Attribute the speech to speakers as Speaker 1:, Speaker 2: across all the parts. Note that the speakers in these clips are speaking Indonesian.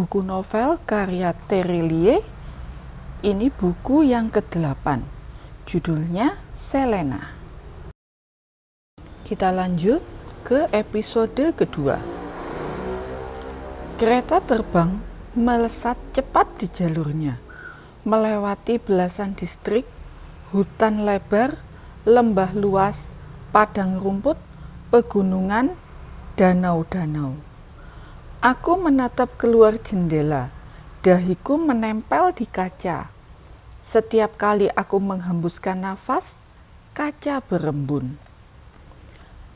Speaker 1: buku novel karya Terelie. Ini buku yang ke-8. Judulnya Selena. Kita lanjut ke episode kedua. Kereta terbang melesat cepat di jalurnya, melewati belasan distrik, hutan lebar, lembah luas, padang rumput, pegunungan, danau-danau. Aku menatap keluar jendela, dahiku menempel di kaca. Setiap kali aku menghembuskan nafas, kaca berembun.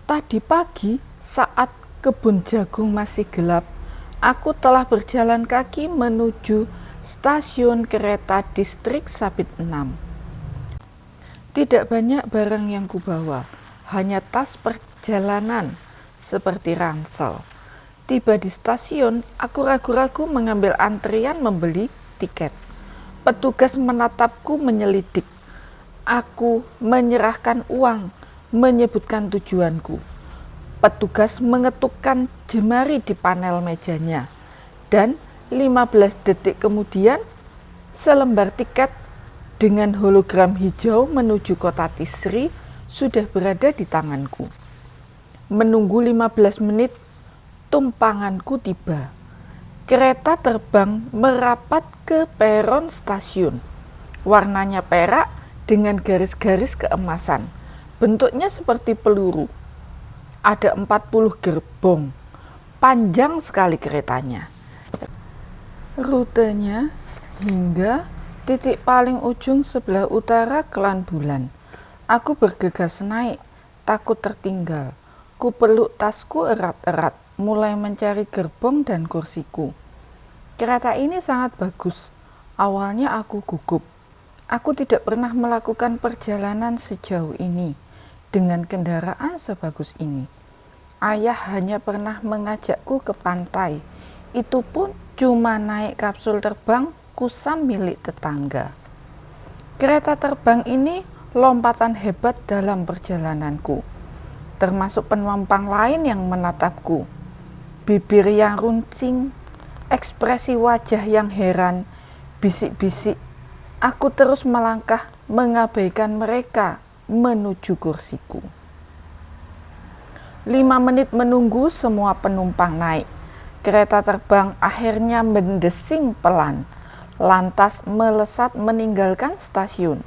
Speaker 1: Tadi pagi, saat kebun jagung masih gelap, aku telah berjalan kaki menuju stasiun kereta distrik Sabit 6. Tidak banyak barang yang kubawa, hanya tas perjalanan seperti ransel. Tiba di stasiun, aku ragu-ragu mengambil antrian membeli tiket. Petugas menatapku menyelidik. Aku menyerahkan uang, menyebutkan tujuanku. Petugas mengetukkan jemari di panel mejanya. Dan 15 detik kemudian, selembar tiket dengan hologram hijau menuju kota Tisri sudah berada di tanganku. Menunggu 15 menit, tumpanganku tiba. Kereta terbang merapat ke peron stasiun. Warnanya perak dengan garis-garis keemasan. Bentuknya seperti peluru. Ada 40 gerbong. Panjang sekali keretanya. Rutenya hingga titik paling ujung sebelah utara Kelan Bulan. Aku bergegas naik, takut tertinggal. Ku peluk tasku erat-erat, mulai mencari gerbong dan kursiku. Kereta ini sangat bagus. Awalnya aku gugup. Aku tidak pernah melakukan perjalanan sejauh ini dengan kendaraan sebagus ini. Ayah hanya pernah mengajakku ke pantai. Itu pun cuma naik kapsul terbang Kusam milik tetangga. Kereta terbang ini lompatan hebat dalam perjalananku. Termasuk penumpang lain yang menatapku. Bibir yang runcing, ekspresi wajah yang heran, bisik-bisik. Aku terus melangkah mengabaikan mereka menuju kursiku. 5 menit menunggu semua penumpang naik. Kereta terbang akhirnya mendesing pelan, lantas melesat meninggalkan stasiun.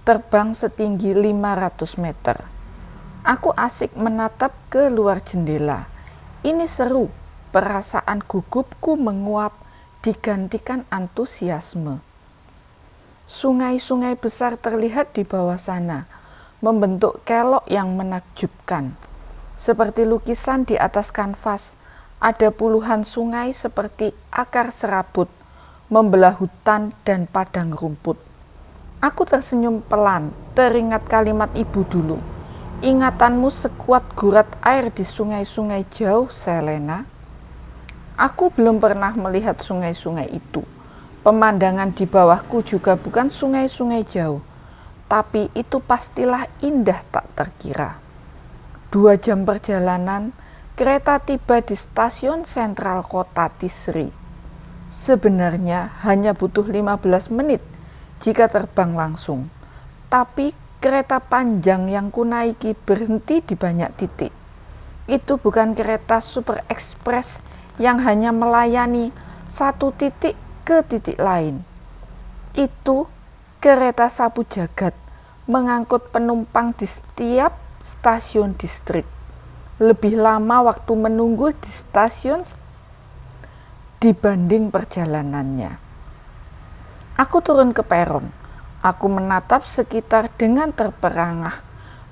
Speaker 1: Terbang setinggi 500 meter. Aku asik menatap ke luar jendela. Ini seru, perasaan gugupku menguap digantikan antusiasme. Sungai-sungai besar terlihat di bawah sana, membentuk kelok yang menakjubkan. Seperti lukisan di atas kanvas, ada puluhan sungai seperti akar serabut, membelah hutan dan padang rumput. Aku tersenyum pelan, teringat kalimat ibu dulu. Ingatanmu sekuat gurat air di sungai-sungai jauh, Selena. Aku belum pernah melihat sungai-sungai itu. Pemandangan di bawahku juga bukan sungai-sungai jauh, tapi itu pastilah indah tak terkira. 2 jam perjalanan, kereta tiba di stasiun sentral kota Tisri. Sebenarnya hanya butuh 15 menit jika terbang langsung, tapi kereta panjang yang kunaiki berhenti di banyak titik. Itu bukan kereta super ekspres yang hanya melayani satu titik ke titik lain. Itu kereta sapu jagat, mengangkut penumpang di setiap stasiun distrik. Lebih lama waktu menunggu di stasiun dibanding perjalanannya. Aku turun ke peron. Aku menatap sekitar dengan terperangah,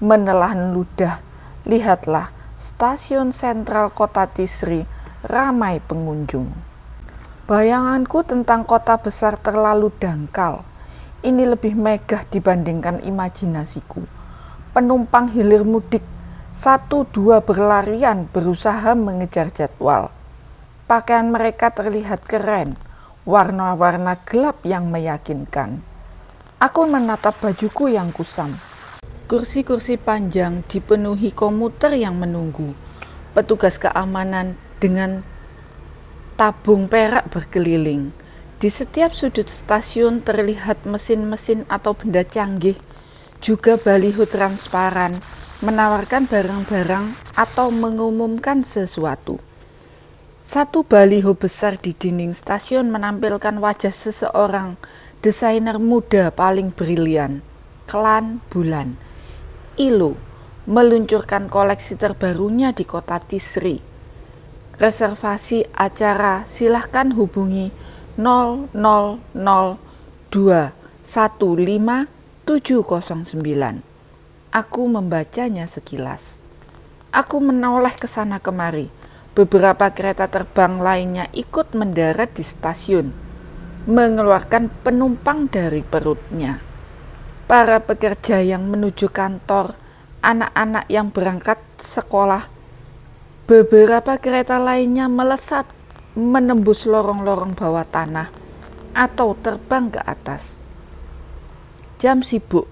Speaker 1: menelan ludah. Lihatlah, stasiun sentral kota Tisri ramai pengunjung. Bayanganku tentang kota besar terlalu dangkal. Ini lebih megah dibandingkan imajinasiku. Penumpang hilir mudik, 1-2 berlarian berusaha mengejar jadwal. Pakaian mereka terlihat keren, warna-warna gelap yang meyakinkan. Aku menatap bajuku yang kusam. Kursi-kursi panjang dipenuhi komuter yang menunggu. Petugas keamanan dengan Tabung perak berkeliling. Di setiap sudut stasiun terlihat mesin-mesin atau benda canggih, juga baliho transparan menawarkan barang-barang atau mengumumkan sesuatu. Satu baliho besar di dinding stasiun menampilkan wajah seseorang desainer muda paling brilian, Klan Bulan. ILO meluncurkan koleksi terbarunya di kota Tisri. Reservasi acara silahkan hubungi 000215709. Aku membacanya sekilas. Aku menoleh ke sana kemari. Beberapa kereta terbang lainnya ikut mendarat di stasiun, mengeluarkan penumpang dari perutnya. Para pekerja yang menuju kantor, anak-anak yang berangkat sekolah. Beberapa kereta lainnya melesat, menembus lorong-lorong bawah tanah, atau terbang ke atas. Jam sibuk.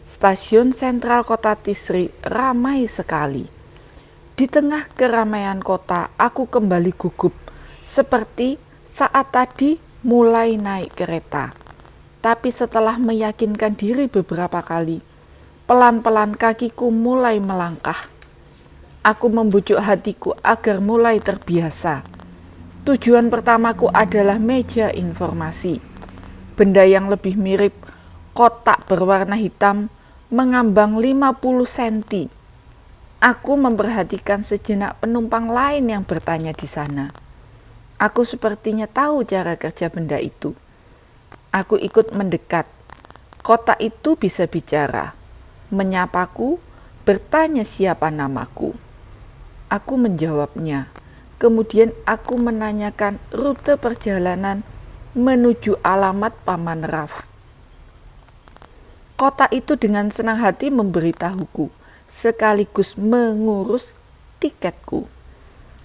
Speaker 1: Stasiun sentral kota Tisri ramai sekali. Di tengah keramaian kota, aku kembali gugup, seperti saat tadi mulai naik kereta. Tapi setelah meyakinkan diri beberapa kali, pelan-pelan kakiku mulai melangkah. Aku membujuk hatiku agar mulai terbiasa. Tujuan pertamaku adalah meja informasi. Benda yang lebih mirip kotak berwarna hitam mengambang 50 cm. Aku memperhatikan sejenak penumpang lain yang bertanya di sana. Aku sepertinya tahu cara kerja benda itu. Aku ikut mendekat. Kotak itu bisa bicara, menyapaku, bertanya siapa namaku. Aku menjawabnya. Kemudian aku menanyakan rute perjalanan menuju alamat Paman Raf. Kota itu dengan senang hati memberitahuku, sekaligus mengurus tiketku.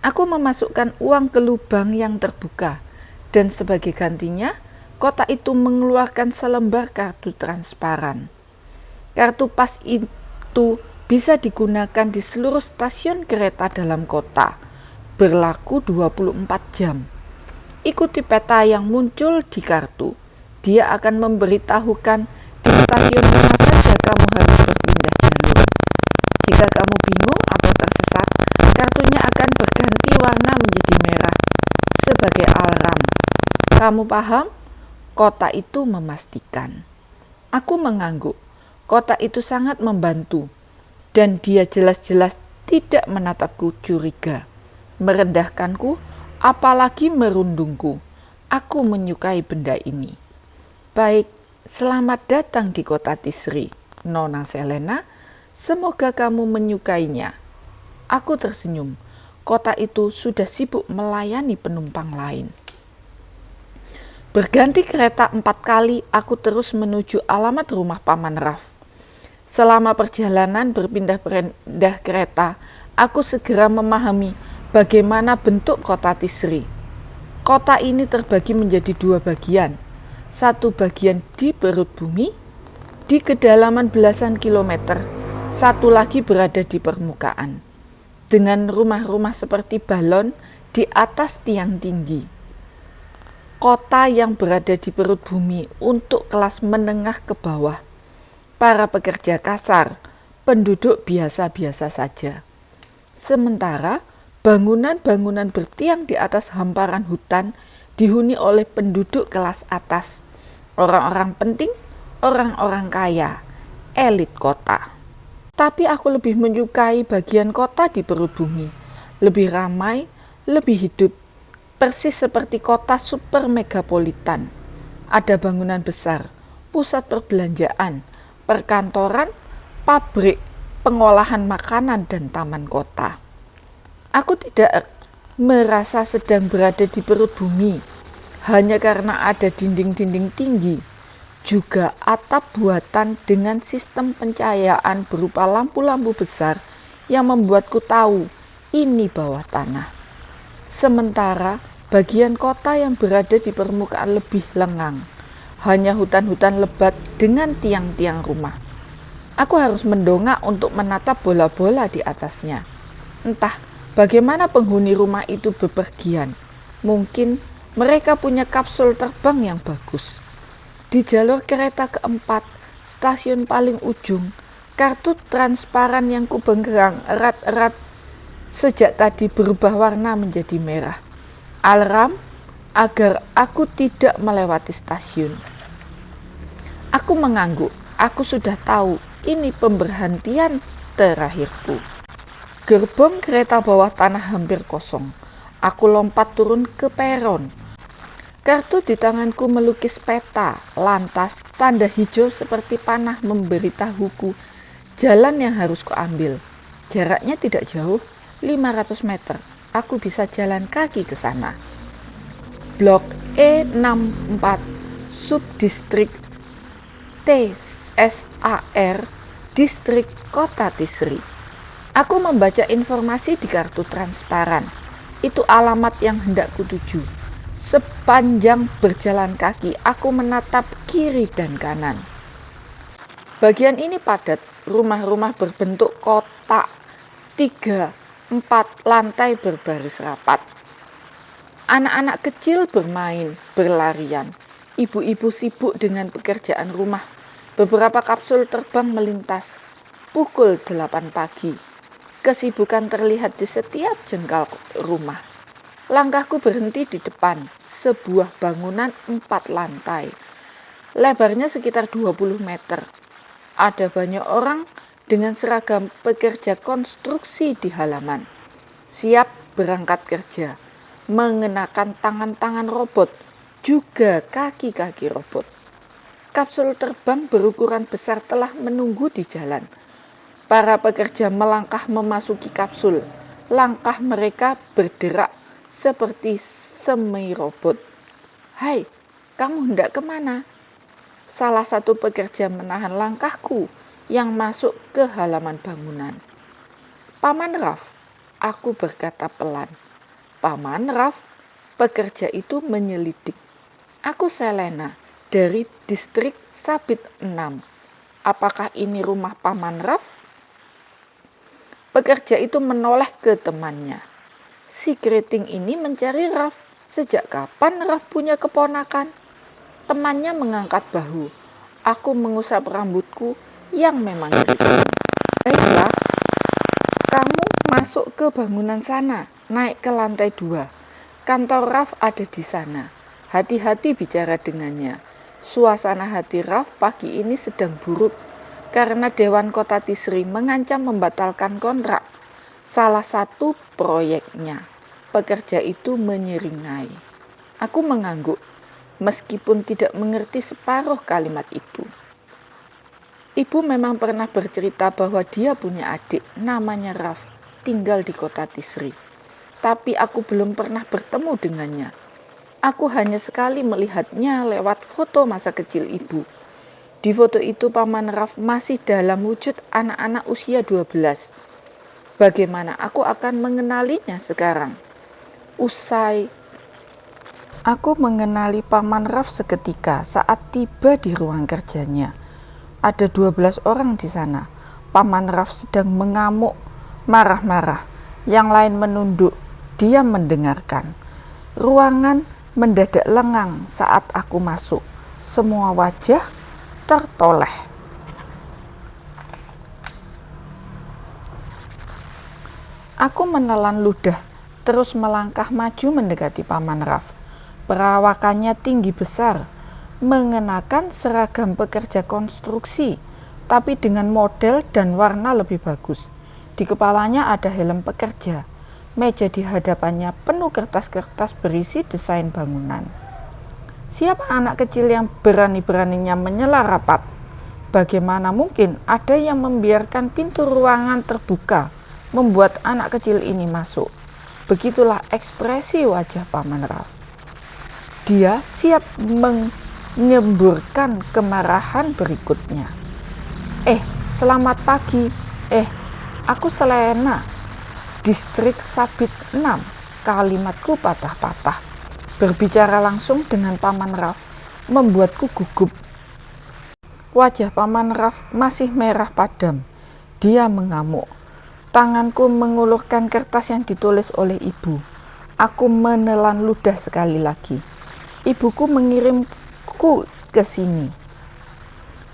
Speaker 1: Aku memasukkan uang ke lubang yang terbuka, dan sebagai gantinya, kota itu mengeluarkan selembar kartu transparan. Kartu pas itu bisa digunakan di seluruh stasiun kereta dalam kota, berlaku 24 jam. Ikuti peta yang muncul di kartu. Dia akan memberitahukan di stasiun mana saja kamu harus berpindah jalur. Jika kamu bingung atau tersesat, kartunya akan berganti warna menjadi merah sebagai alarm. Kamu paham? Kota itu memastikan. Aku mengangguk. Kota itu sangat membantu. Dan dia jelas-jelas tidak menatapku curiga, merendahkanku, apalagi merundungku. Aku menyukai benda ini. Baik, selamat datang di kota Tisri, Nona Selena. Semoga kamu menyukainya. Aku tersenyum. Kota itu sudah sibuk melayani penumpang lain. Berganti kereta 4 kali, aku terus menuju alamat rumah Paman Raf. Selama perjalanan berpindah-pindah kereta, aku segera memahami bagaimana bentuk kota Tisri. Kota ini terbagi menjadi 2 bagian. Satu bagian di perut bumi, di kedalaman belasan kilometer. Satu lagi berada di permukaan, dengan rumah-rumah seperti balon di atas tiang tinggi. Kota yang berada di perut bumi untuk kelas menengah ke bawah. Para pekerja kasar, penduduk biasa-biasa saja. Sementara bangunan-bangunan bertiang di atas hamparan hutan dihuni oleh penduduk kelas atas, orang-orang penting, orang-orang kaya, elit kota. Tapi aku lebih menyukai bagian kota di perut bumi, lebih ramai, lebih hidup, persis seperti kota super megapolitan. Ada bangunan besar, pusat perbelanjaan, perkantoran, pabrik, pengolahan makanan, dan taman kota. Aku tidak merasa sedang berada di perut bumi, hanya karena ada dinding-dinding tinggi, juga atap buatan dengan sistem pencahayaan berupa lampu-lampu besar yang membuatku tahu ini bawah tanah. Sementara bagian kota yang berada di permukaan lebih lengang, hanya hutan-hutan lebat dengan tiang-tiang rumah. Aku harus mendongak untuk menatap bola-bola di atasnya. Entah bagaimana penghuni rumah itu bepergian. Mungkin mereka punya kapsul terbang yang bagus. Di jalur kereta keempat, stasiun paling ujung, kartu transparan yang kupegang erat-erat sejak tadi berubah warna menjadi merah. Alarm agar aku tidak melewati stasiun. Aku mengangguk. Aku sudah tahu ini pemberhentian terakhirku. Gerbong kereta bawah tanah hampir kosong. Aku lompat turun ke peron. Kartu di tanganku melukis peta, lantas tanda hijau seperti panah memberitahuku jalan yang harus kuambil. Jaraknya tidak jauh, 500 meter. Aku bisa jalan kaki ke sana. Blok E64, subdistrik TSAR, distrik Kota Tisri. Aku membaca informasi di kartu transparan. Itu alamat yang hendak kutuju. Sepanjang berjalan kaki, aku menatap kiri dan kanan. Bagian ini padat, rumah-rumah berbentuk kotak, 3-4 lantai berbaris rapat. Anak-anak kecil bermain, berlarian. Ibu-ibu sibuk dengan pekerjaan rumah. Beberapa kapsul terbang melintas. Pukul 8 pagi. Kesibukan terlihat di setiap jengkal rumah. Langkahku berhenti di depan sebuah bangunan 4 lantai. Lebarnya sekitar 20 meter. Ada banyak orang dengan seragam pekerja konstruksi di halaman. Siap berangkat kerja, mengenakan tangan-tangan robot, juga kaki-kaki robot. Kapsul terbang berukuran besar telah menunggu di jalan. Para pekerja melangkah memasuki kapsul. Langkah mereka berderak seperti semi robot. "Hai, kamu hendak kemana?" Salah satu pekerja menahan langkahku yang masuk ke halaman bangunan. "Paman Raf," aku berkata pelan. "Paman Raf?" Pekerja itu menyelidik. "Aku Selena, dari distrik Sabit 6. Apakah ini rumah Paman Raf?" Pekerja itu menoleh ke temannya. "Si keriting ini mencari Raf. Sejak kapan Raf punya keponakan?" Temannya mengangkat bahu. Aku mengusap rambutku yang memang keriting. "Baiklah, kamu masuk ke bangunan sana, naik ke lantai 2. Kantor Raf ada di sana. Hati-hati bicara dengannya." Suasana hati Raf pagi ini sedang buruk karena Dewan Kota Tisri mengancam membatalkan kontrak salah satu proyeknya. Pekerja itu menyeringai. Aku mengangguk, meskipun tidak mengerti separuh kalimat itu. Ibu memang pernah bercerita bahwa dia punya adik namanya Raf, tinggal di Kota Tisri. Tapi aku belum pernah bertemu dengannya. Aku hanya sekali melihatnya lewat foto masa kecil ibu. Di foto itu Paman Raf masih dalam wujud anak-anak usia 12. Bagaimana aku akan mengenalinya sekarang? Usai aku mengenali Paman Raf seketika saat tiba di ruang kerjanya. Ada 12 orang di sana. Paman Raf sedang mengamuk, marah-marah. Yang lain menunduk, diam mendengarkan. Ruangan mendadak lengang saat aku masuk. Semua wajah tertoleh. Aku menelan ludah, terus melangkah maju mendekati Paman Raf. Perawakannya tinggi besar, mengenakan seragam pekerja konstruksi, tapi dengan model dan warna lebih bagus. Di kepalanya ada helm pekerja. Meja di hadapannya penuh kertas-kertas berisi desain bangunan. Siapa anak kecil yang berani-beraninya menyela rapat? Bagaimana mungkin ada yang membiarkan pintu ruangan terbuka, membuat anak kecil ini masuk? Begitulah ekspresi wajah Paman Raf. Dia siap menyemburkan kemarahan berikutnya. Selamat pagi. Aku Selena, distrik Sabit 6. Kalimatku patah-patah. Berbicara langsung dengan Paman Raf membuatku gugup. Wajah Paman Raf masih merah padam. Dia mengamuk. Tanganku mengulurkan kertas yang ditulis oleh ibu. Aku menelan ludah sekali lagi. Ibuku mengirimku ke sini.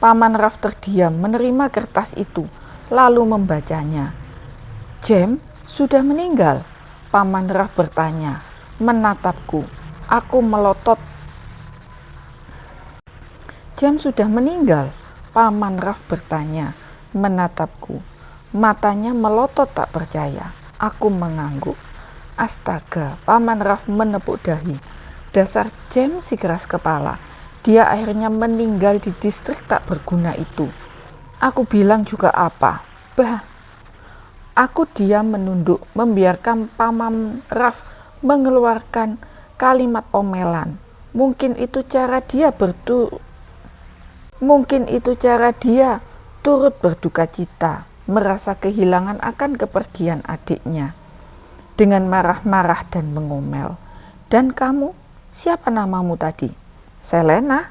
Speaker 1: Paman Ralph terdiam menerima kertas itu, lalu membacanya. James sudah meninggal? Paman Ralph bertanya, menatapku. Aku melotot. James sudah meninggal? Paman Ralph bertanya, menatapku. Matanya melotot tak percaya. Aku mengangguk. Astaga, Paman Ralph menepuk dahi. Dasar James si keras kepala. Dia akhirnya meninggal di distrik tak berguna itu. Aku bilang juga apa? Bah. Aku diam menunduk, membiarkan Paman Ralph mengeluarkan kalimat omelan. Mungkin itu cara dia turut berduka cita, merasa kehilangan akan kepergian adiknya. Dengan marah-marah dan mengomel. Dan kamu, siapa namamu tadi? Selena.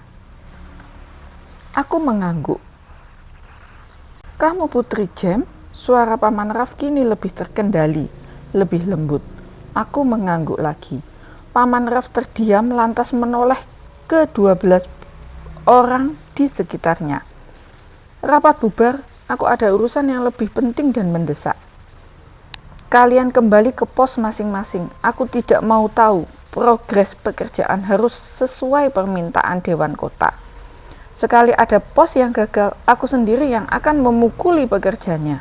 Speaker 1: Aku mengangguk. Kamu putri James? Suara Paman Ralph kini lebih terkendali, lebih lembut. Aku mengangguk lagi. Paman Ralph terdiam lantas menoleh ke 12 orang di sekitarnya. Rapat bubar, aku ada urusan yang lebih penting dan mendesak. Kalian kembali ke pos masing-masing. Aku tidak mau tahu. Progres pekerjaan harus sesuai permintaan Dewan Kota. Sekali ada pos yang gagal, aku sendiri yang akan memukuli pekerjanya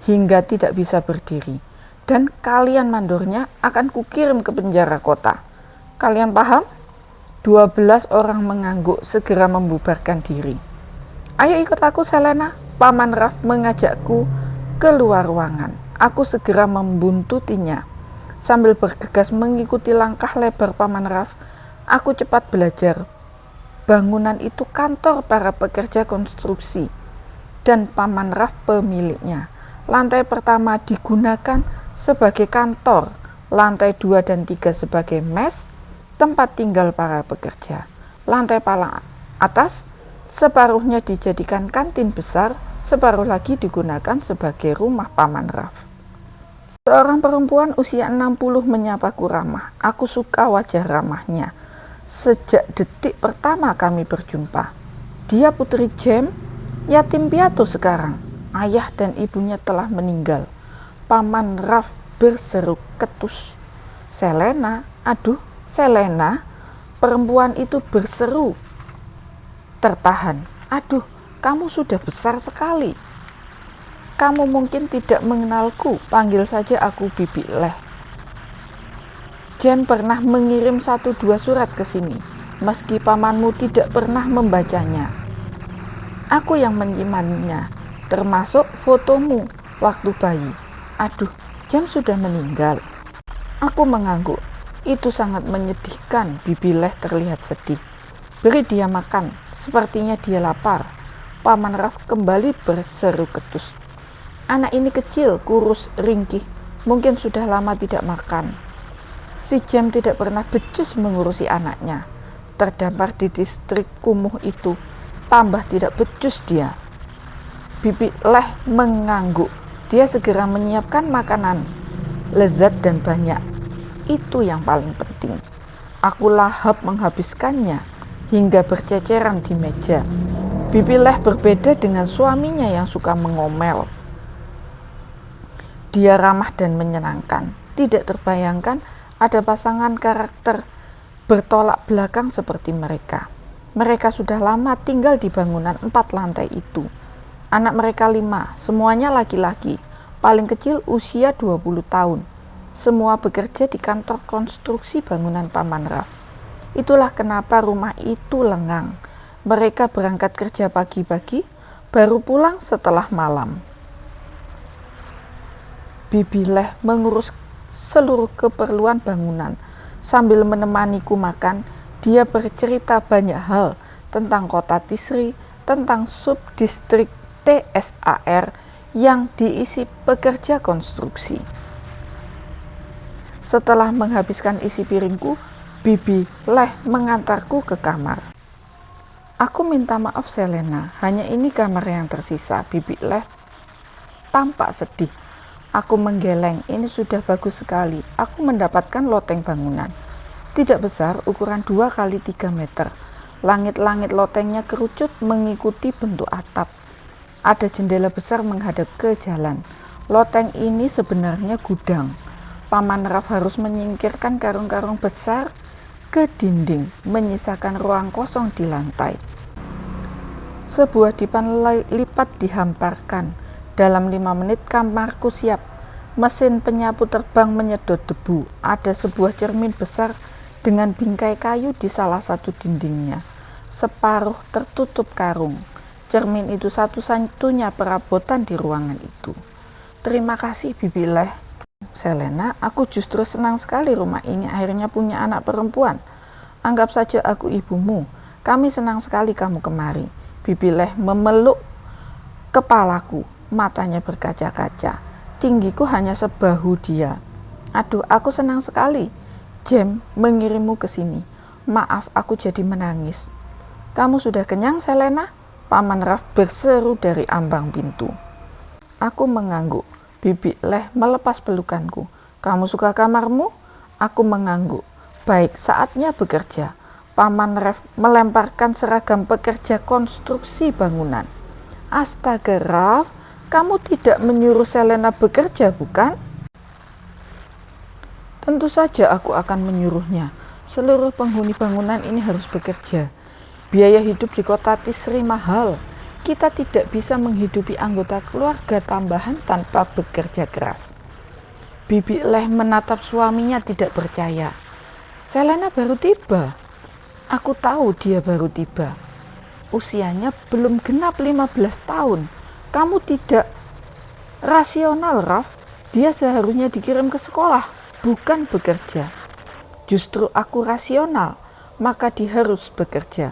Speaker 1: hingga tidak bisa berdiri. Dan kalian mandornya akan kukirim ke penjara kota. Kalian paham? 12 orang mengangguk segera membubarkan diri. Ayo ikut aku, Selena. Paman Ralph mengajakku keluar ruangan. Aku segera membuntutinya. Sambil bergegas mengikuti langkah lebar Paman Ralph, aku cepat belajar. Bangunan itu kantor para pekerja konstruksi dan Paman Ralph pemiliknya. Lantai pertama digunakan sebagai kantor, lantai 2 dan 3 sebagai mes, tempat tinggal para pekerja. Lantai paling atas separuhnya dijadikan kantin besar, separuh lagi digunakan sebagai rumah Paman Ralph. Seorang perempuan usia 60 menyapaku ramah. Aku suka wajah ramahnya. Sejak detik pertama kami berjumpa. Dia putri James, yatim piatu sekarang. Ayah dan ibunya telah meninggal. Paman Ralph berseru ketus. Selena, aduh, Selena. Perempuan itu berseru tertahan. Aduh, kamu sudah besar sekali. Kamu mungkin tidak mengenalku, panggil saja aku Bibi Leh. James pernah mengirim 1-2 surat ke sini, meski pamanmu tidak pernah membacanya. Aku yang menyimpannya, termasuk fotomu waktu bayi. Aduh, James sudah meninggal. Aku mengangguk. Itu sangat menyedihkan. Bibi Leh terlihat sedih. Beri dia makan, sepertinya dia lapar. Paman Ralph kembali berseru ketus. Anak ini kecil, kurus, ringkih, mungkin sudah lama tidak makan. Si James tidak pernah becus mengurusi anaknya. Terdampar di distrik kumuh itu, tambah tidak becus dia. Bibi Leh mengangguk. Dia segera menyiapkan makanan, lezat dan banyak. Itu yang paling penting. Aku lahap menghabiskannya hingga berceceran di meja. Bibi Leh berbeda dengan suaminya yang suka mengomel. Dia ramah dan menyenangkan. Tidak terbayangkan ada pasangan karakter bertolak belakang seperti mereka. Mereka sudah lama tinggal di bangunan 4 lantai itu. Anak mereka 5, semuanya laki-laki. Paling kecil usia 20 tahun. Semua bekerja di kantor konstruksi bangunan Paman Ralph. Itulah kenapa rumah itu lengang. Mereka berangkat kerja pagi-pagi, baru pulang setelah malam. Bibi Leh mengurus seluruh keperluan bangunan. Sambil menemaniku makan, dia bercerita banyak hal tentang kota Tisri, tentang subdistrik TSAR yang diisi pekerja konstruksi. Setelah menghabiskan isi piringku, Bibi Leh mengantarku ke kamar. Aku minta maaf Selena, hanya ini kamar yang tersisa. Bibi Leh tampak sedih. Aku menggeleng, ini sudah bagus sekali. Aku mendapatkan loteng bangunan. Tidak besar, ukuran 2 kali 3 meter. Langit-langit lotengnya kerucut mengikuti bentuk atap. Ada jendela besar menghadap ke jalan. Loteng ini sebenarnya gudang. Paman Raf harus menyingkirkan karung-karung besar ke dinding, menyisakan ruang kosong di lantai. Sebuah dipan lipat dihamparkan. Dalam 5 menit kamarku siap. Mesin penyapu terbang menyedot debu. Ada sebuah cermin besar dengan bingkai kayu di salah satu dindingnya. Separuh tertutup karung. Cermin itu satu-satunya perabotan di ruangan itu. Terima kasih Bibi Leh. Selena, aku justru senang sekali rumah ini akhirnya punya anak perempuan. Anggap saja aku ibumu. Kami senang sekali kamu kemari. Bibi Leh memeluk kepalaku, matanya berkaca-kaca. Tinggiku hanya sebahu dia. Aduh, aku senang sekali. Jem mengirimmu ke sini. Maaf, aku jadi menangis. Kamu sudah kenyang, Selena? Paman Raf berseru dari ambang pintu. Aku mengangguk. Bibi Leh melepas pelukanku. Kamu suka kamarmu? Aku mengangguk. Baik, saatnya bekerja. Paman Raf melemparkan seragam pekerja konstruksi bangunan. Astaga Raf, kamu tidak menyuruh Selena bekerja, bukan? Tentu saja aku akan menyuruhnya. Seluruh penghuni bangunan ini harus bekerja. Biaya hidup di kota Tisri mahal. Kita tidak bisa menghidupi anggota keluarga tambahan tanpa bekerja keras. Bibi Leh menatap suaminya tidak percaya. Selena baru tiba. Aku tahu dia baru tiba. Usianya belum genap 15 tahun. Kamu tidak rasional, Raf. Dia seharusnya dikirim ke sekolah, bukan bekerja. Justru aku rasional, maka dia harus bekerja.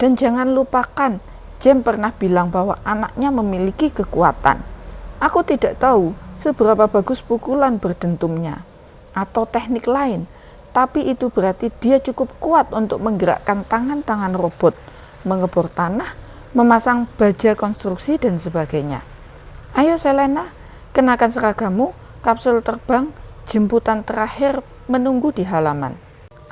Speaker 1: Dan jangan lupakan, Jem pernah bilang bahwa anaknya memiliki kekuatan. Aku tidak tahu seberapa bagus pukulan berdentumnya atau teknik lain, tapi itu berarti dia cukup kuat untuk menggerakkan tangan-tangan robot, mengebor tanah, memasang baja konstruksi, dan sebagainya. Ayo Selena, kenakan seragammu, kapsul terbang, jemputan terakhir menunggu di halaman.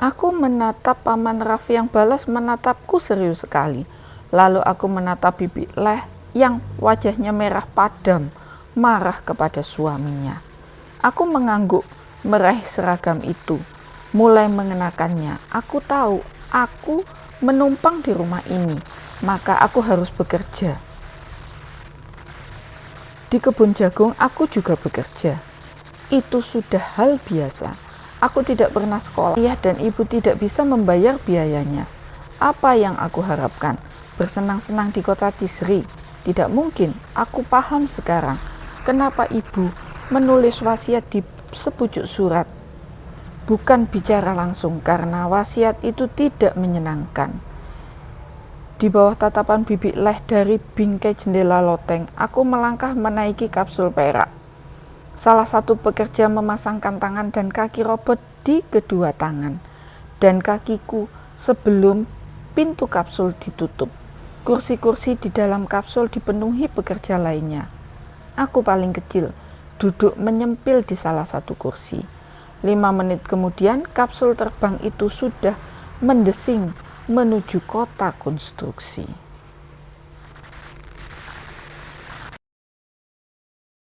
Speaker 1: Aku menatap Paman Raf yang balas menatapku serius sekali. Lalu aku menatap Bibi Leh yang wajahnya merah padam, marah kepada suaminya. Aku mengangguk, meraih seragam itu, mulai mengenakannya. Aku tahu, aku menumpang di rumah ini, maka aku harus bekerja. Di kebun jagung aku juga bekerja. Itu sudah hal biasa. Aku tidak pernah sekolah. Ayah dan ibu tidak bisa membayar biayanya. Apa yang aku harapkan? Bersenang-senang di kota Tisri. Tidak mungkin. Aku paham sekarang kenapa ibu menulis wasiat di sepucuk surat. Bukan bicara langsung karena wasiat itu tidak menyenangkan. Di bawah tatapan Bibi Leh dari bingkai jendela loteng, aku melangkah menaiki kapsul perak. Salah satu pekerja memasangkan tangan dan kaki robot di kedua tangan dan kakiku sebelum pintu kapsul ditutup. Kursi-kursi di dalam kapsul dipenuhi pekerja lainnya. Aku paling kecil, duduk menyempil di salah satu kursi. 5 menit kemudian kapsul terbang itu sudah mendesing menuju kota konstruksi.